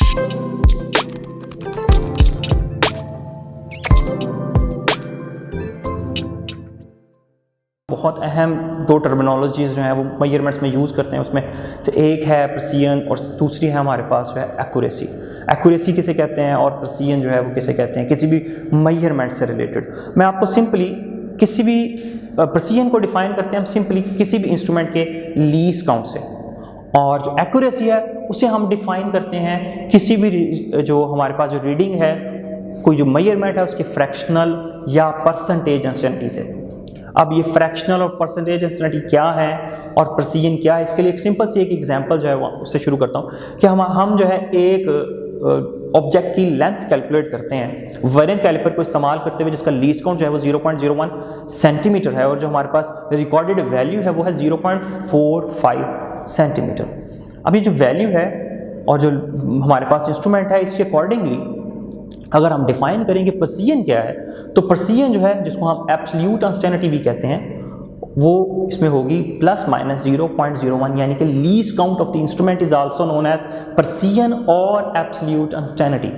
बहुत अहम दो टर्मिनोलॉजीज़ जो हैं वो मेजरमेंट्स में यूज़ करते हैं, उसमें से एक है प्रिसीजन और दूसरी है हमारे पास जो है एक्यूरेसी। एक्यूरेसी किसे कहते हैं और प्रिसीजन जो है वो किसे कहते हैं, किसी भी मेजरमेंट से रिलेटेड। मैं आपको सिंपली किसी भी प्रिसीजन को डिफाइन करते हैं हम सिंपली किसी भी इंस्ट्रूमेंट के लीस्ट काउंट से, और जो एक्यूरेसी है उसे हम डिफाइन करते हैं किसी भी जो हमारे पास जो रीडिंग है, कोई जो मेजरमेंट है उसके फ्रैक्शनल या परसेंटेज अनसर्टेनिटी से। अब ये फ्रैक्शनल और परसेंटेज अनसर्टेनिटी क्या है और प्रिसीजन क्या है, इसके लिए एक सिंपल सी एक एग्जांपल जो है वो उससे शुरू करता हूँ कि हम जो है एक ऑब्जेक्ट की लेंथ कैलकुलेट करते हैं वर्नियर कैलिपर को इस्तेमाल करते हुए, जिसका लीस्ट काउंट जो है वो 0.01 सेंटीमीटर है और जो हमारे पास रिकॉर्डेड वैल्यू है वो है 0.45 सेंटीमीटर। अब ये जो वैल्यू है और जो हमारे पास इंस्ट्रूमेंट है, इसके अकॉर्डिंगली अगर हम डिफाइन करेंगे प्रिसीजन क्या है, तो प्रिसीजन जो है जिसको हम एब्सोल्यूट अनसर्टेनिटी भी कहते हैं, वो इसमें होगी प्लस माइनस 0.01, यानी कि least count of the instrument is also known as precision और एब्सोल्यूट अनसर्टेनिटी।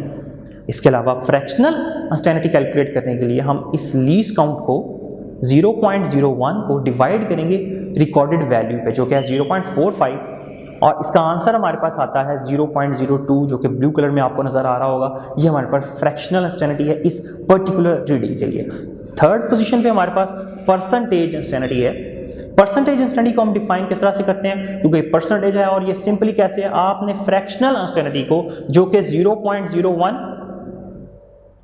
इसके अलावा फ्रैक्शनल अनसर्टेनिटी कैलकुलेट करने के लिए हम इस लीस्ट काउंट को 0.01 को डिवाइड करेंगे रिकॉर्डेड वैल्यू पे, जो कि है 0.45, और इसका आंसर हमारे पास आता है 0.02, जो कि ब्लू कलर में आपको नज़र आ रहा होगा। ये हमारे पास फ्रैक्शनल अनसर्टेनिटी है इस पर्टिकुलर रीडिंग के लिए। थर्ड पोजीशन पे हमारे पास परसेंटेज अनसर्टेनिटी है। परसेंटेज अनसर्टेनिटी को हम डिफाइन किस तरह से करते हैं, क्योंकि परसेंटेज है और ये सिंपली कैसे है, आपने फ्रैक्शनल अनसर्टेनिटी को जो कि 0.01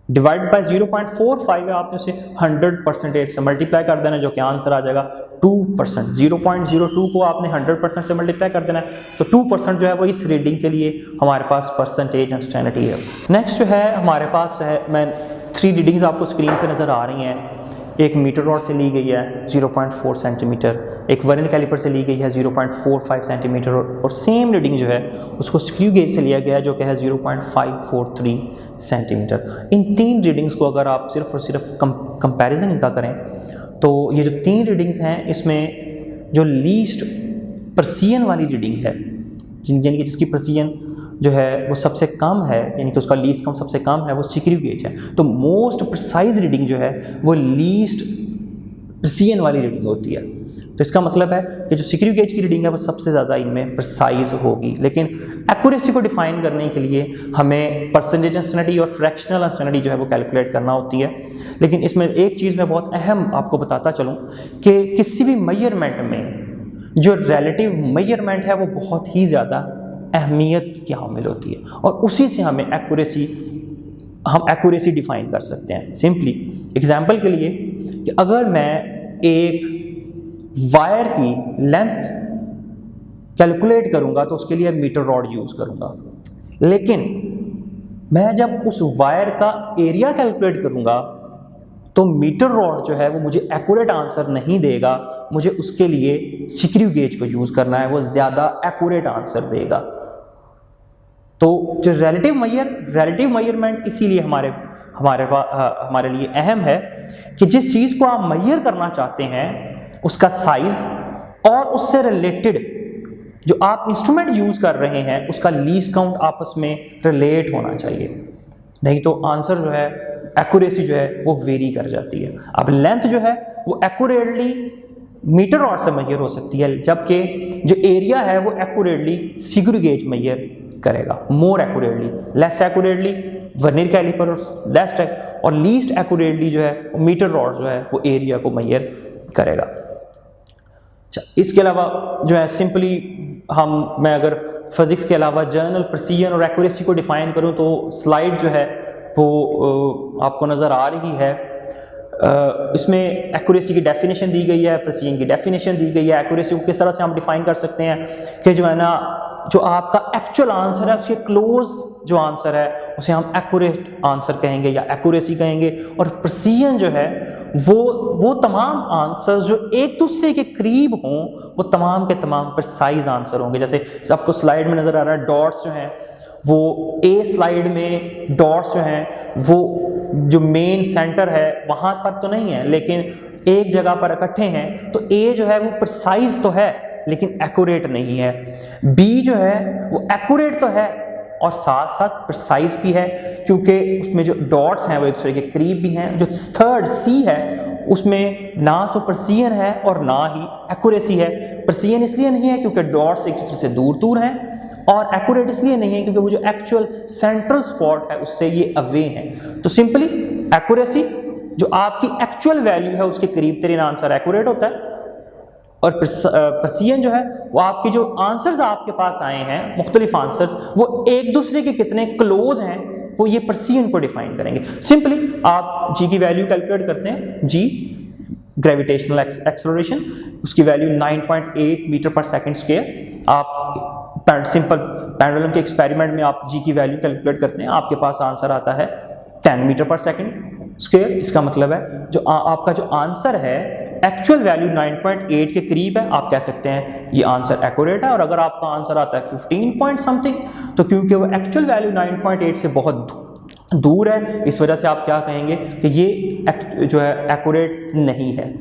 डिवाइड बाय 0.45 है, आपने उसे 100% से मल्टीप्लाई कर देना है, जो कि आंसर आ जाएगा 2%। 0.02 को आपने 100% से मल्टीप्लाई कर देना है, तो 2% जो है वो इस रीडिंग के लिए हमारे पास परसेंटेज अनसर्टेनिटी है। नेक्स्ट जो है हमारे पास है, मैं 3 रीडिंग्स आपको स्क्रीन पे नज़र आ रही हैं। एक मीटर रॉड से ली गई है 0.4 सेंटीमीटर, एक वर्नियर कैलिपर से ली गई है 0.45 सेंटीमीटर, और सेम रीडिंग जो है उसको स्क्रू गेज से लिया गया है जो कि है 0.543 सेंटीमीटर। इन 3 रीडिंग्स को अगर आप सिर्फ और सिर्फ कंपैरिजन इनका करें, तो ये जो 3 रीडिंग्स हैं इसमें जो लीस्ट प्रिसीजन वाली रीडिंग है, यानी कि जिसकी प्रिसीजन जो है वो सबसे कम है, यानी कि उसका लीस्ट काउंट सबसे कम है, वो स्क्रू गेज है। तो मोस्ट प्रिसाइज रीडिंग जो है वो लीस्ट प्रिसीजन वाली रीडिंग होती है। तो इसका मतलब है कि जो स्क्रू गेज की रीडिंग है वो सबसे ज़्यादा इनमें प्रिसाइज होगी। लेकिन एक्यूरेसी को डिफाइन करने के लिए हमें परसेंटेज अनसर्टेनिटी और फ्रैक्शनल अनसर्टेनिटी जो है वो कैलकुलेट करना होती है। लेकिन इसमें एक चीज़ मैं बहुत अहम आपको बताता चलूँ कि किसी भी मेजरमेंट में जो रिलेटिव मेजरमेंट है वो बहुत ही ज़्यादा अहमियत की हामिल होती है, और उसी से हम एक्यूरेसी डिफाइन कर सकते हैं। सिंपली एग्जांपल के लिए कि अगर मैं एक वायर की लेंथ कैलकुलेट करूंगा तो उसके लिए मीटर रॉड यूज़ करूंगा, लेकिन मैं जब उस वायर का एरिया कैलकुलेट करूंगा तो मीटर रॉड जो है वो मुझे एक्यूरेट आंसर नहीं देगा, मुझे उसके लिए स्क्रू गेज को यूज़ करना है, वो ज़्यादा एक्यूरेट आंसर देगा। तो जो रिलेटिव मेजरमेंट इसीलिए हमारे लिए अहम है कि जिस चीज़ को आप मेजर करना चाहते हैं उसका साइज और उससे रिलेटेड जो आप इंस्ट्रूमेंट यूज़ कर रहे हैं उसका लीस्ट काउंट आपस में रिलेट होना चाहिए, नहीं तो आंसर जो है एक्यूरेसी जो है वो वेरी कर जाती है। अब लेंथ जो है वो एक्यूरेटली मीटर रॉड से मेजर हो सकती है, जबकि जो एरिया है वो एक्यूरेटली स्क्रू गेज मेजर करेगा, more accurately. Less accurately vernier calliper less और लीस्ट एक्यूरेटली जो है मीटर रॉड जो है वो एरिया को मेजर करेगा। अच्छा, इसके अलावा जो है सिंपली मैं अगर फिजिक्स के अलावा जर्नल प्रिसीजन और एक्यूरेसी को डिफाइन करूं तो स्लाइड जो है वो आपको नज़र आ रही है। इसमें एक्यूरेसी की डेफिनेशन दी गई है, प्रिसीजन की डेफिनेशन दी गई है। एक्यूरेसी को किस तरह से हम डिफाइन कर सकते हैं कि जो है ना, जो आपका एक्चुअल आंसर है उसके क्लोज जो आंसर है उसे हम एक्यूरेट आंसर कहेंगे या एक्यूरेसी कहेंगे, और प्रिसीजन जो है वो तमाम आंसर्स जो एक दूसरे के करीब हों वो तमाम के तमाम प्रिसाइज आंसर होंगे। जैसे आपको स्लाइड में नज़र आ रहा है डॉट्स जो हैं वो ए स्लाइड में डॉट्स जो हैं वो जो मेन सेंटर है वहाँ पर तो नहीं है, लेकिन एक जगह पर इकट्ठे हैं, तो ए जो है वो प्रिसाइज तो है लेकिन एक्यूरेट नहीं है। बी जो है वो एक्यूरेट तो है और साथ साथ प्रिसाइज भी है, क्योंकि उसमें जो डॉट्स हैं वो एक दूसरे के करीब भी हैं। जो थर्ड सी है उसमें ना तो प्रिसीजन है और ना ही एक्यूरेसी है। प्रिसीजन इसलिए नहीं है क्योंकि डॉट्स एक दूसरे से दूर दूर हैं, और एक्यूरेट इसलिए नहीं है क्योंकि वो जो एक्चुअल सेंट्रल स्पॉट है उससे ये अवे हैं। तो सिंपली एक्यूरेसी, जो आपकी एक्चुअल वैल्यू है उसके करीब तेरे आंसर एक्यूरेट होता है, और प्रिसीजन जो है वो आपके जो आंसर्स आपके पास आए हैं मुख्तलिफ आंसर्स, वो एक दूसरे के कितने क्लोज हैं वो ये प्रिसीजन को डिफाइन करेंगे। सिंपली आप जी की वैल्यू कैलकुलेट करते हैं, जी ग्रेविटेशनल एक्सेलरेशन, उसकी वैल्यू 9.8 मीटर पर सेकेंड स्क्वायर। आप सिंपल पेंडुलम के एक्सपेरिमेंट में आप जी की वैल्यू कैलकुलेट करते हैं, आपके पास आंसर आता है 10 मीटर पर सेकेंड स्क्वायर। इसका मतलब है जो आपका जो आंसर है एक्चुअल वैल्यू 9.8 के करीब है, आप कह सकते हैं ये आंसर एक्यूरेट है। और अगर आपका आंसर आता है 15 पॉइंट समथिंग, तो क्योंकि वो एक्चुअल वैल्यू 9.8 से बहुत दूर है, इस वजह से आप क्या कहेंगे कि ये जो है एक्यूरेट नहीं है।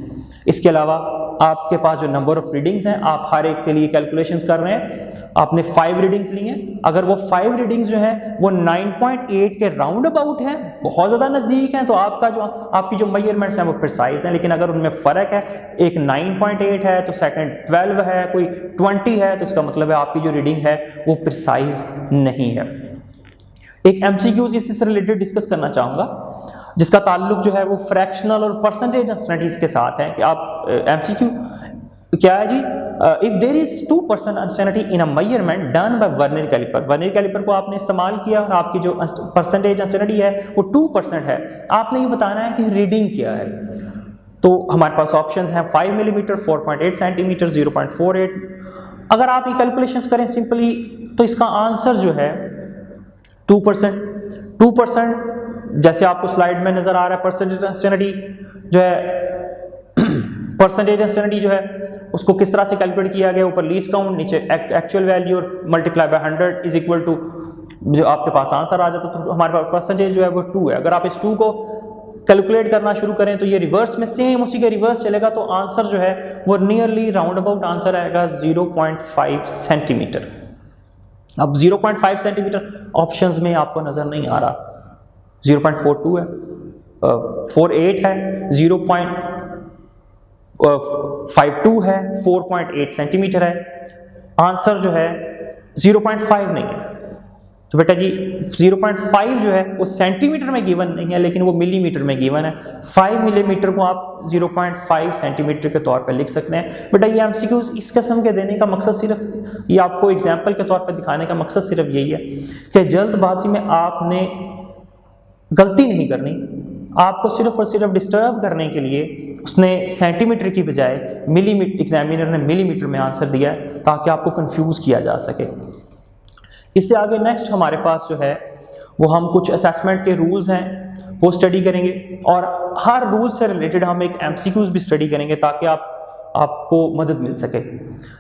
इसके अलावा आपके पास जो नंबर ऑफ रीडिंग्स हैं, आप हर एक के लिए कैलकुलेशंस कर रहे हैं, आपने 5 रीडिंग्स ली हैं। अगर वो 5 रीडिंग्स जो हैं वो 9.8 के राउंड अबाउट हैं, बहुत ज़्यादा नज़दीक हैं, तो आपकी जो मेजरमेंट्स हैं वो प्रिसाइज हैं। लेकिन अगर उनमें फ़र्क है, एक 9.8 है तो सेकंड 12 है, कोई 20 है, तो इसका मतलब है आपकी जो रीडिंग है वो प्रिसाइज नहीं है। एक एमसीक्यूज इसी से रिलेटेड डिस्कस करना चाहूँगा, जिसका ताल्लुक जो है वो फ्रैक्शनल और परसेंटेज अनसर्टेनिटीज के साथ है। कि आप एमसीक्यू क्या है जी, if there is 2% uncertainty in a measurement done by vernier calliper. Vernier calliper को आपने इस्तेमाल किया और आपकी जो परसेंटेज अनसर्टेनिटी है वो 2% है। आपने ये बताना है कि रीडिंग क्या है। तो हमारे पास ऑप्शंस हैं 5 मिलीमीटर, 4.8 सेंटीमीटर, 0.48। अगर आप ये कैलकुलेशंस करें सिंपली, तो इसका आंसर जो है 2%। जैसे आपको स्लाइड में नजर आ रहा है, परसेंटेज अनसर्टेनिटी जो है परसेंटेज अनसर्टेनिटी जो है उसको किस तरह से कैलकुलेट किया गया, ऊपर लीस्ट काउंट, नीचे एक्चुअल वैल्यू और multiply by 100 is equal to जो आपके पास आंसर आ जाता है। तो हमारे पास परसेंटेज जो है वो 2 है। अगर आप इस 2 को कैलकुलेट करना शुरू करें तो ये रिवर्स में सेम उसी के रिवर्स चलेगा, तो आंसर जो है वो नियरली राउंड अबाउट आंसर आएगा 0.5 सेंटीमीटर। अब 0.5 सेंटीमीटर ऑप्शंस में आपको नजर नहीं आ रहा, 0.42 है, 48 है, 0.52 है, 4.8 सेंटीमीटर है। आंसर जो है 0.5 नहीं है। तो बेटा जी 0.5 जो है वो सेंटीमीटर में गिवन नहीं है, लेकिन वो मिलीमीटर में गिवन है। 5 मिलीमीटर को आप 0.5 सेंटीमीटर के तौर पर लिख सकते हैं। बेटा ये एमसीक्यूज इस किस्म के देने का मकसद सिर्फ, ये आपको एग्जाम्पल के तौर पर दिखाने का मकसद सिर्फ यही है कि जल्दबाजी में आपने गलती नहीं करनी। आपको सिर्फ और सिर्फ डिस्टर्ब करने के लिए उसने सेंटीमीटर की बजाय मिलीमीटर, एग्जामिनर ने मिलीमीटर में आंसर दिया है ताकि आपको कंफ्यूज किया जा सके। इससे आगे नेक्स्ट हमारे पास जो है वो हम कुछ असेसमेंट के रूल्स हैं वो स्टडी करेंगे, और हर रूल से रिलेटेड हम एक एमसीक्यूज भी स्टडी करेंगे ताकि आपको मदद मिल सके।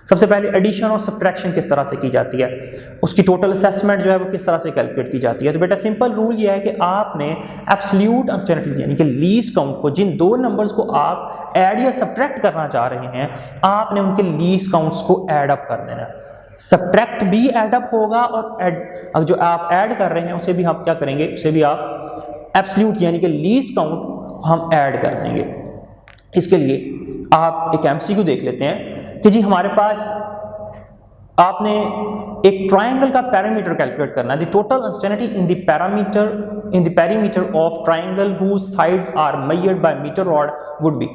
सबसे पहले एडिशन और सब्ट्रैक्शन किस तरह से की जाती है, उसकी टोटल असेसमेंट जो है वो किस तरह से कैलकुलेट की जाती है। तो बेटा सिंपल रूल ये है कि आपने एब्सोल्यूट अनसर्टेनिटीज यानी कि लीस्ट काउंट को, जिन 2 नंबर्स को आप ऐड या सब्ट्रैक्ट करना चाह रहे हैं, आपने उनके लीस्ट काउंट्स को ऐड अप कर देना है। सब्ट्रैक्ट भी ऐड अप होगा और जो आप ऐड कर रहे हैं उसे भी हम क्या करेंगे, उसे भी आप एब्सोल्यूट यानी कि लीस्ट काउंट हम ऐड कर देंगे। इसके लिए आप एक एमसीक्यू देख लेते हैं कि जी हमारे पास आपने एक ट्रायंगल का पैरामीटर कैलकुलेट करना है। The total uncertainty in the perimeter of triangle whose sides are measured by metre rod would be.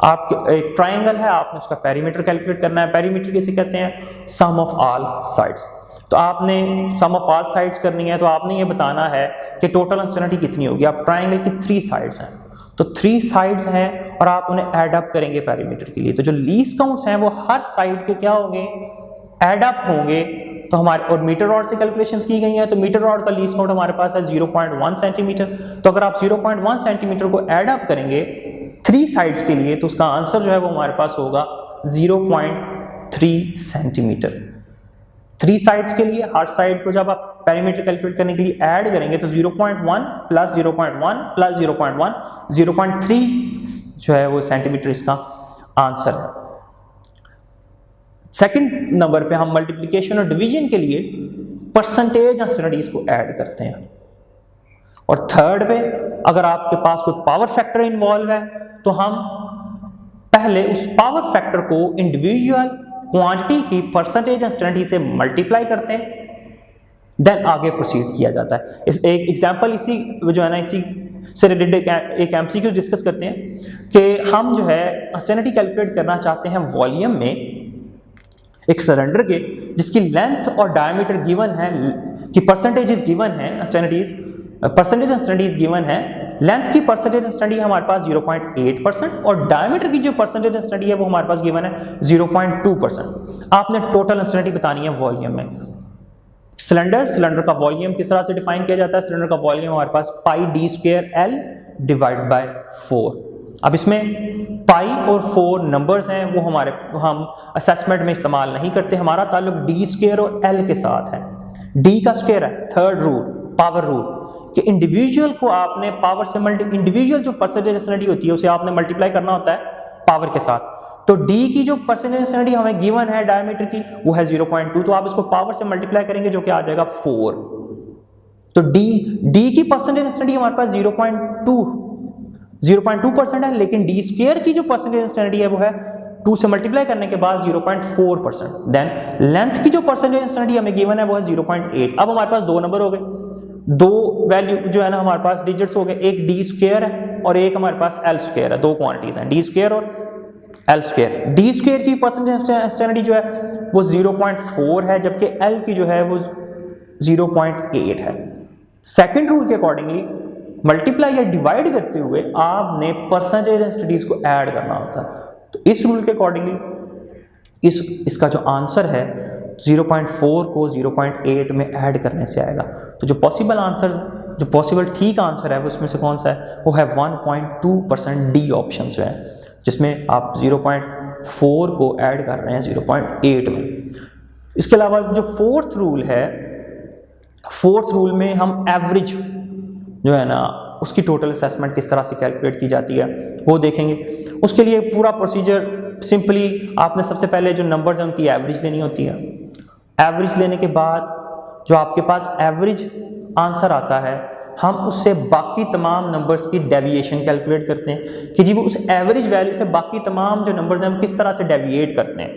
आप एक ट्रायंगल है, आपने उसका पेरीमीटर कैलकुलेट करना है। पेरीमीटर किसे कहते हैं, सम ऑफ ऑल साइड्स। तो आपने सम ऑफ ऑल साइड्स करनी है, तो आपने ये बताना है कि टोटल अनसर्टेनिटी कितनी होगी। आप ट्रायंगल की 3 साइड्स हैं, तो 3 साइड्स हैं और आप उन्हें ऐड अप करेंगे पेरीमीटर के लिए। तो जो लीस्ट काउंट्स हैं वो हर साइड के क्या होंगे, ऐड अप होंगे। तो हमारे और मीटर रॉड से कैलकुलेशंस की गई हैं, तो मीटर रॉड का लीस्ट काउंट हमारे पास है 0.1 सेंटीमीटर। तो अगर आप 0.1 सेंटीमीटर को ऐड अप करेंगे 3 साइड्स के लिए, तो उसका आंसर जो है वो हमारे पास होगा 0.3 सेंटीमीटर। 3 साइड्स के लिए हर साइड को जब आप पेरीमीटर कैलकुलेट करने के लिए ऐड करेंगे तो 0.1 प्लस 0.1 प्लस 0.1 0.3 जो है वो सेंटीमीटर इसका आंसर है। सेकंड नंबर पे हम मल्टीप्लिकेशन और डिवीजन के लिए परसेंटेज अनसर्टेनिटीज को ऐड करते हैं। और थर्ड पे अगर आपके पास कोई पावर फैक्टर इन्वॉल्व है तो हम पहले उस पावर फैक्टर को इंडिविजुअल क्वांटिटी की परसेंटेज अनसर्टेनिटी से मल्टीप्लाई करते हैं, देन आगे प्रोसीड किया जाता है। इस एक एग्जांपल इसी जो है ना इसी से रिलेटेड एक एमसीक्यू डिस्कस करते हैं कि हम जो है अनसर्टेनिटी कैलकुलेट करना चाहते हैं वॉल्यूम में एक सिलेंडर के जिसकी लेंथ और डायमीटर गिवन है, कि परसेंटेजेस गिवन है, परसेंटेज अनसर्टेनिटीज गिवन है। लेंथ की परसेंटेज अनसर्टेनिटी हमारे पास 0.8% और डायमीटर की जो परसेंटेज अनसर्टेनिटी है वो हमारे पास गिवन है 0.2%। आपने टोटल अनसर्टेनिटी बतानी है वॉल्यूम में। सिलेंडर का वॉल्यूम किस तरह से डिफाइन किया जाता है? सिलेंडर का वॉल्यूम हमारे पास pi D square L divide by 4। अब इसमें पाई और 4 नंबर्स हैं, वो हम असेसमेंट में इस्तेमाल नहीं करते। हमारा ताल्लुक डी स्क्वायर और एल के साथ है। डी का स्क्वायर है थर्ड रूल, पावर रूल, कि इंडिविजुअल को आपने पावर से इंडिविजुअल जो परसेंटेज अनसर्टेनिटी होती है उसे आपने मल्टीप्लाई करना होता है पावर के साथ। तो D की जो परसेंटेज अनसर्टेनिटी हमें गिवन है डायमीटर की वो है 0.2, तो आप इसको पावर से मल्टीप्लाई करेंगे जो कि आ जाएगा 4। तो D की परसेंटेज अनसर्टेनिटी हमारे पास 0.2% है, लेकिन डी स्क्वायर की जो परसेंटेज अनसर्टेनिटी है वो है 2 से मल्टीप्लाई करने के बाद 0.4%। देन लेंथ की जो परसेंटेज अनसर्टेनिटी हमें गिवन है वो है 0.8। अब हमारे पास दो नंबर हो गए, दो वैल्यू जो है ना हमारे पास डिजिट्स हो गए, एक डी स्क्वायर है और एक हमारे पास एल स्क्वायर है। दो क्वांटिटीज हैं डी स्क्वायर और एल स्क्वायर। डी स्क्वायर की परसेंटेज अनसर्टेनिटी जो है वो 0.4 है, जबकि एल की जो है वो 0.8 है। सेकंड रूल के अकॉर्डिंगली मल्टीप्लाई या डिवाइड करते हुए आपने परसेंटेज अनसर्टेनिटीज को ऐड करना होता है। तो इस रूल के अकॉर्डिंगली इसका जो आंसर है 0.4 को 0.8 में ऐड करने से आएगा। तो जो पॉसिबल ठीक आंसर है वो इसमें से कौन सा है? वो है 1.2%। डी ऑप्शन जो है जिसमें आप 0.4 को ऐड कर रहे हैं 0.8 में। इसके अलावा जो फोर्थ रूल है, फोर्थ रूल में हम एवरेज जो है ना उसकी टोटल असेसमेंट किस तरह से कैलकुलेट की जाती है वो देखेंगे। उसके लिए पूरा प्रोसीजर सिंपली आपने सबसे पहले जो नंबर्स हैं उनकी एवरेज लेनी होती है। एवरेज लेने के बाद जो आपके पास एवरेज आंसर आता है हम उससे बाकी तमाम नंबर्स की डेविएशन कैलकुलेट करते हैं कि जी वो उस एवरेज वैल्यू से बाकी तमाम जो नंबर्स हैं वो किस तरह से डेविएट करते हैं,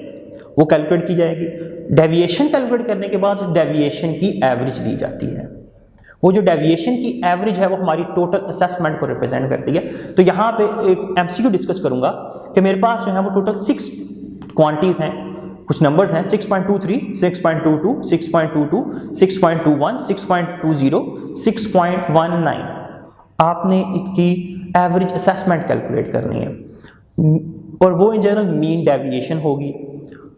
वो कैलकुलेट की जाएगी। डेविएशन कैलकुलेट करने के बाद उस डेविएशन की एवरेज ली जाती है। वो जो डेविएशन की एवरेज है वो हमारी टोटल असेसमेंट को रिप्रेजेंट करती है। तो यहाँ पे एक एमसीक्यू डिस्कस करूंगा कि मेरे पास जो है वो टोटल 6 क्वांटिटीज हैं, कुछ नंबर्स हैं 6.23, 6.22, 6.22, 6.21, 6.20, 6.19। आपने इसकी एवरेज असेसमेंट कैलकुलेट करनी है और वो इन जनरल मीन डेविएशन होगी।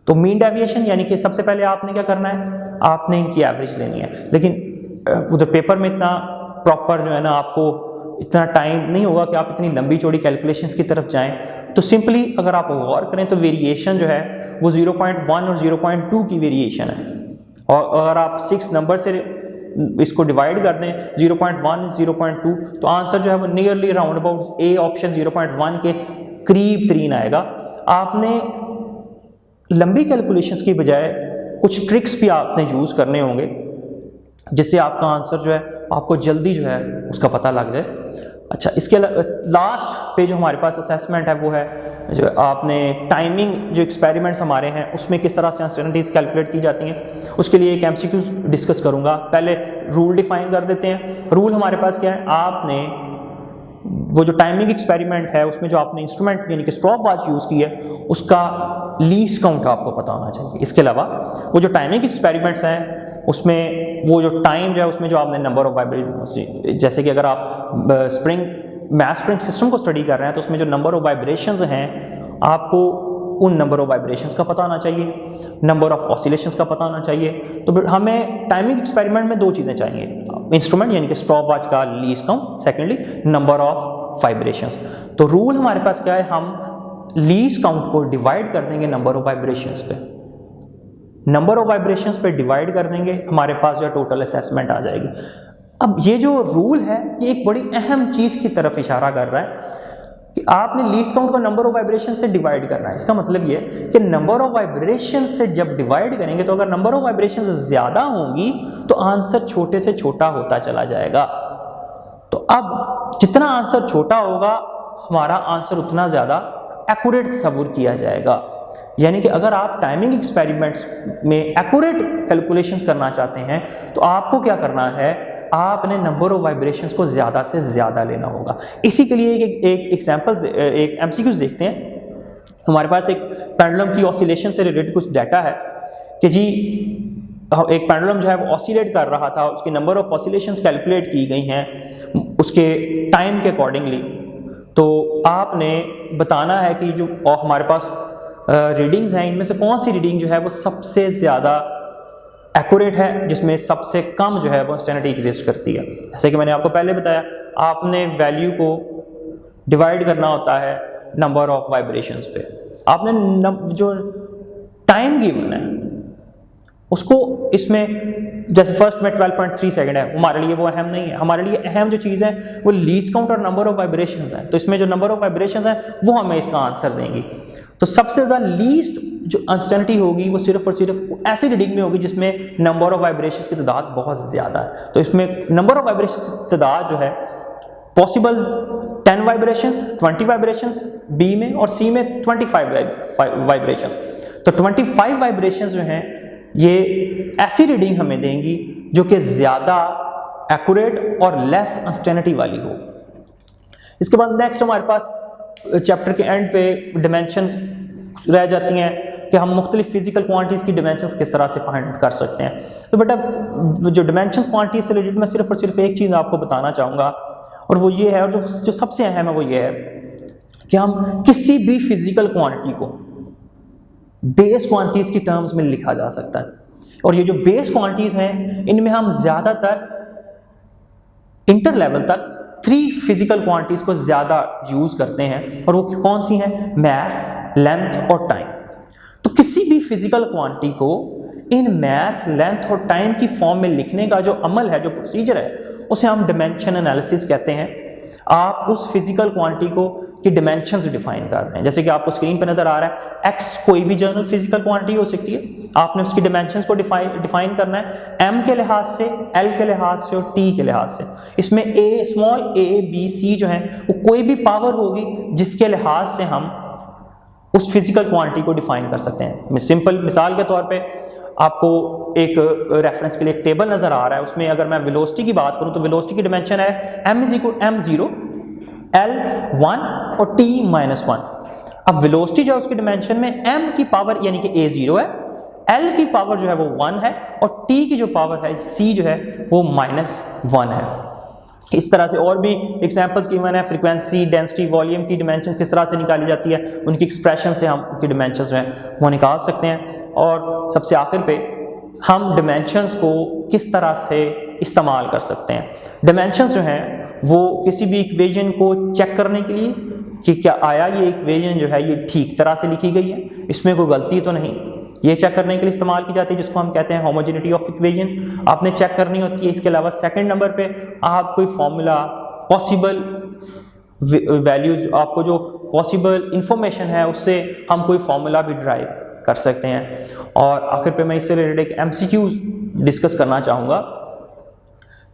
तो मीन डेविएशन यानी कि सबसे पहले आपने क्या करना है, आपने इनकी एवरेज लेनी है। लेकिन उधर पेपर में इतना प्रॉपर जो है ना आपको इतना टाइम नहीं होगा कि आप इतनी लंबी चौड़ी कैलकुलेशंस की तरफ जाएं। तो सिंपली अगर आप गौर करें तो वेरिएशन जो है वो 0.1 और 0.2 की वेरिएशन है। और अगर आप 6 नंबर से इसको डिवाइड कर दें 0.1 0.2 तो आंसर जो है वो nearly round about A option 0.1 के करीब तरीन आएगा। आपने लंबी कैलकुलेशंस की बजाय कुछ ट्रिक्स भी आपने यूज़ करने होंगे जिससे आपका आंसर जो है आपको जल्दी जो है उसका पता लग जाए। अच्छा, इसके लास्ट पे जो हमारे पास असेसमेंट है वो है जो आपने टाइमिंग जो एक्सपेरिमेंट्स हमारे हैं उसमें किस तरह से अनसर्टेनिटीज कैलकुलेट की जाती हैं। उसके लिए एक एमसीक्यू डिस्कस करूंगा। पहले रूल डिफाइन कर देते हैं। रूल हमारे पास क्या है, आपने वो जो टाइमिंग एक्सपेरिमेंट है उसमें जो आपने इंस्ट्रूमेंट यानी कि स्टॉप वॉच यूज़ की है उसका लीस्ट काउंट आपको पता होना चाहिए। इसके अलावा वो जो टाइमिंग एक्सपेरिमेंट्स हैं उसमें वो जो टाइम जो है उसमें जो आपने नंबर ऑफ वाइब्रेशन, जैसे कि अगर आप मैथ स्प्रिंग सिस्टम को स्टडी कर रहे हैं तो उसमें जो नंबर ऑफ वाइब्रेशंस हैं आपको उन नंबर ऑफ वाइब्रेशंस का पता होना चाहिए, नंबर ऑफ ऑसिलेशंस का पता होना चाहिए। तो हमें टाइमिंग एक्सपेरिमेंट में 2 चीज़ें चाहिए, इंस्ट्रूमेंट यानी कि स्टॉप वॉच का least count, secondly number of vibrations. तो रूल हमारे पास क्या है, हम लीस्ट काउंट को डिवाइड कर देंगे नंबर ऑफ वाइब्रेशंस पे, नंबर ऑफ वाइब्रेशंस पे डिवाइड कर देंगे, हमारे पास जो टोटल असेसमेंट आ जाएगी। अब ये जो रूल है ये एक बड़ी अहम चीज़ की तरफ इशारा कर रहा है कि आपने लीस्ट काउंट को नंबर ऑफ वाइब्रेशन से डिवाइड करना है। इसका मतलब ये कि नंबर ऑफ वाइब्रेशन से जब डिवाइड करेंगे तो अगर नंबर ऑफ वाइब्रेशन ज़्यादा होंगी तो आंसर छोटे से छोटा होता चला जाएगा। तो अब जितना आंसर छोटा होगा हमारा आंसर उतना ज़्यादा एक्यूरेट तस्वुर किया जाएगा। यानी कि अगर आप टाइमिंग एक्सपेरिमेंट्स में एक्यूरेट कैलकुलेशंस करना चाहते हैं तो आपको क्या करना है, आपने नंबर ऑफ वाइब्रेशंस को ज़्यादा से ज़्यादा लेना होगा। इसी के लिए एक एग्जांपल, एक एमसीक्यूज देखते हैं। हमारे पास एक पेंडुलम की ऑसिलेशन से रिलेटेड कुछ डाटा है कि जी एक पेंडुलम जो है वो ऑसिलेट कर रहा था, उसकी नंबर ऑफ ऑसिलेशंस कैलकुलेट की गई हैं उसके टाइम के अकॉर्डिंगली। तो आपने बताना है कि जो हमारे पास रीडिंग्स हैं इनमें से कौन सी रीडिंग जो है वो सबसे ज़्यादा एक्यूरेट है, जिसमें सबसे कम जो है वो अनसर्टेनिटी एग्जिस्ट करती है। जैसे कि मैंने आपको पहले बताया, आपने वैल्यू को डिवाइड करना होता है नंबर ऑफ वाइब्रेशंस पे। आपने जो टाइम गिवन है उसको, इसमें जैसे फर्स्ट में 12.3 सेकंड है, हमारे लिए वो अहम नहीं है। हमारे लिए अहम जो चीज़ है वो लीस्ट काउंट और नंबर ऑफ वाइब्रेशंस है। तो इसमें जो नंबर ऑफ वाइब्रेशंस है वो हमें इसका आंसर देंगी। तो सबसे ज़्यादा लीस्ट जो अनसर्टेनिटी होगी वो सिर्फ और सिर्फ ऐसी रीडिंग में होगी जिसमें नंबर ऑफ वाइब्रेशंस की तादाद बहुत ज़्यादा है। तो इसमें नंबर ऑफ वाइब्रेशन की तादाद जो है पॉसिबल 10 वाइब्रेशंस, 20 वाइब्रेशंस बी में, और सी में 25 वाइब्रेशंस। तो 25 वाइब्रेशंस जो हैं ये ऐसी रीडिंग हमें देंगी जो कि ज़्यादा एक्यूरेट और लेस अनसर्टेनिटी वाली हो। इसके बाद नेक्स्ट हमारे पास चैप्टर के एंड पे डिमेंशंस रह जाती हैं कि हम मुख्तलिफ फिजिकल क्वांटिटीज़ की डिमेंशंस किस तरह से फाइंड कर सकते हैं। तो बेटा जो डिमेंशंस क्वांटिटीज से रिलेटेड मैं सिर्फ और सिर्फ एक चीज़ आपको बताना चाहूँगा, और वो ये है, और जो सबसे अहम है वो ये है कि हम किसी भी फिजिकल क्वांटिटी को बेस क्वांटिटीज़ की टर्म्स में लिखा जा सकता है। और ये जो बेस क्वांटिटीज़ हैं इनमें हम ज़्यादातर इंटर लेवल तक 3 फिजिकल क्वांटिटीज़ को ज़्यादा यूज़ करते हैं, और वो कौन सी हैं? मैस, लेंथ और टाइम। तो किसी भी फिजिकल क्वांटिटी को इन मैस, लेंथ और टाइम की फॉर्म में लिखने का जो अमल है, जो प्रोसीजर है, उसे हम डिमेंशन एनालिसिस कहते हैं। आप उस फिजिकल क्वांटिटी को की डिमेंशंस डिफाइन कर रहे हैं। जैसे कि आपको स्क्रीन पर नजर आ रहा है, x कोई भी जनरल फिजिकल क्वांटिटी हो सकती है, आपने उसकी डिमेंशंस को डिफाइन करना है m के लिहाज से, l के लिहाज से और t के लिहाज से। इसमें a, small a, b, c जो है वो कोई भी पावर होगी जिसके लिहाज से हम उस फिजिकल क्वांटिटी को डिफाइन कर सकते हैं। सिंपल मिसाल के तौर पे आपको एक रेफरेंस के लिए एक टेबल नजर आ रहा है, उसमें अगर मैं वेलोसिटी की बात करूं तो वेलोसिटी की डिमेंशन है m0, l1 और t-1। अब वेलोसिटी जो है उसकी डिमेंशन में m की पावर यानी कि a0 है, l की पावर जो है वो 1 है, और t की जो पावर है c जो है वो -1 है। इस तरह से और भी एग्जांपल्स गिवन है, फ्रीक्वेंसी, डेंसिटी, वॉल्यूम की डिमेंशन किस तरह से निकाली जाती है, उनकी एक्सप्रेशन से हम उनकी डिमेंशन जो है वो निकाल सकते हैं। और सबसे आखिर पे हम डिमेंशंस को किस तरह से इस्तेमाल कर सकते हैं। डिमेंशंस जो हैं वो किसी भी इक्वेशन को चेक करने के लिए कि क्या आया ये इक्वेशन जो है ये ठीक तरह से लिखी गई है, इसमें कोई गलती तो नहीं, ये चेक करने के लिए इस्तेमाल की जाती है, जिसको हम कहते हैं होमोजेनिटी ऑफ इक्वेशन। आपने चेक करनी होती है। इसके अलावा सेकंड नंबर पे आप कोई फॉर्मूला, पॉसिबल वैल्यूज, आपको जो पॉसिबल इंफॉर्मेशन है उससे हम कोई फॉर्मूला भी ड्राइव कर सकते हैं। और आखिर पे मैं इससे रिलेटेड एक एमसीक्यूज डिस्कस करना चाहूँगा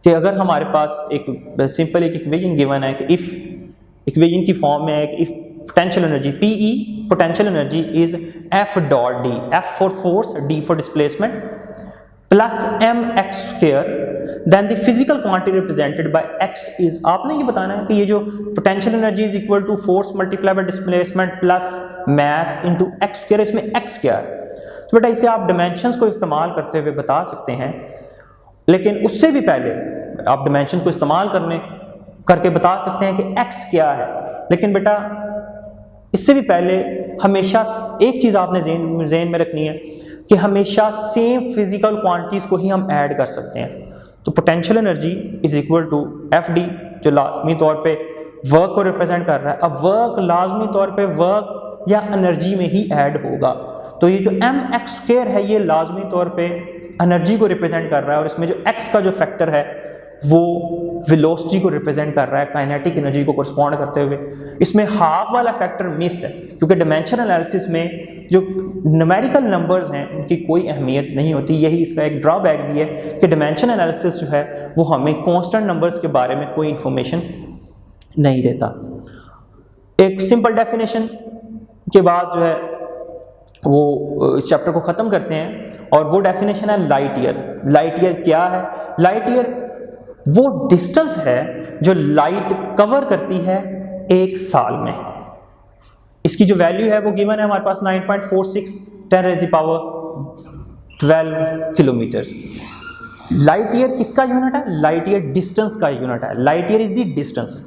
कि अगर हमारे पास एक सिंपल एक इक्वेशन गिवन है कि इफ़ इक्वेशन की फॉर्म में है कि if potential energy PE, potential energy is F dot D, F for force, D for displacement, plus mx square, then the physical quantity represented by x is, आपने ये बताना है कि ये जो potential energy is equal to force multiplied by displacement plus mass into x square, इसमें x क्या है। तो बेटा इसे आप dimensions को इस्तेमाल करते हुए बता सकते हैं, लेकिन उससे भी पहले आप dimensions को इस्तेमाल करके बता सकते हैं कि x क्या है। लेकिन बेटा इससे भी पहले हमेशा एक चीज़ आपने ज़हन में रखनी है कि हमेशा सेम फिजिकल क्वांटिटीज़ को ही हम ऐड कर सकते हैं। तो potential energy is equal to F D, जो लाजमी तौर पे वर्क को रिप्रेजेंट कर रहा है। अब वर्क लाजमी तौर पे वर्क या एनर्जी में ही ऐड होगा, तो ये जो एम एक्स स्क्वायर है ये लाजमी तौर पे एनर्जी को रिप्रेजेंट कर रहा है, और इसमें जो एक्स का जो फैक्टर है वो वेलोसिटी को रिप्रेजेंट कर रहा है, काइनेटिक एनर्जी को करस्पॉन्ड करते हुए। इसमें हाफ वाला फैक्टर मिस है, क्योंकि डायमेंशन एनालिसिस में जो न्यूमेरिकल नंबर्स हैं उनकी कोई अहमियत नहीं होती। यही इसका एक ड्रॉबैक भी है कि डायमेंशन एनालिसिस जो है वो हमें कांस्टेंट नंबर्स के बारे में कोई इंफॉर्मेशन नहीं देता। एक सिंपल डेफिनेशन के बाद जो है वो चैप्टर को ख़त्म करते हैं, और वो डेफिनेशन है लाइट ईयर। लाइट ईयर क्या है? लाइट ईयर वो डिस्टेंस है जो लाइट कवर करती है एक साल में। इसकी जो वैल्यू है वो गिवन है हमारे पास 9.46 10⁻12 किलोमीटर्स। लाइट ईयर किसका यूनिट है? लाइट ईयर डिस्टेंस का यूनिट है। Light year is the distance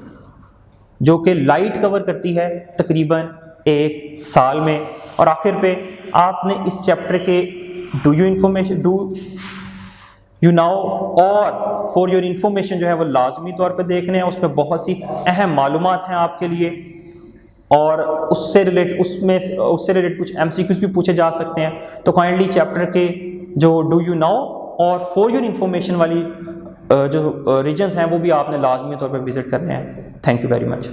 जो कि लाइट कवर करती है तकरीबन एक साल में। और आखिर पे आपने इस चैप्टर के डू यू नाउ और फॉर योर इन्फॉर्मेशन जो है वो लाजमी तौर पे देखने हैं। उसमें बहुत सी अहम मालूमात हैं आपके लिए, और उससे रिलेटेड कुछ MCQs भी पूछे जा सकते हैं। तो काइंडली चैप्टर के जो डू यू नाउ और फॉर योर इन्फॉर्मेशन वाली जो रीजन्स हैं वो भी आपने लाजमी तौर पे विजिट करने हैं। Thank you very much.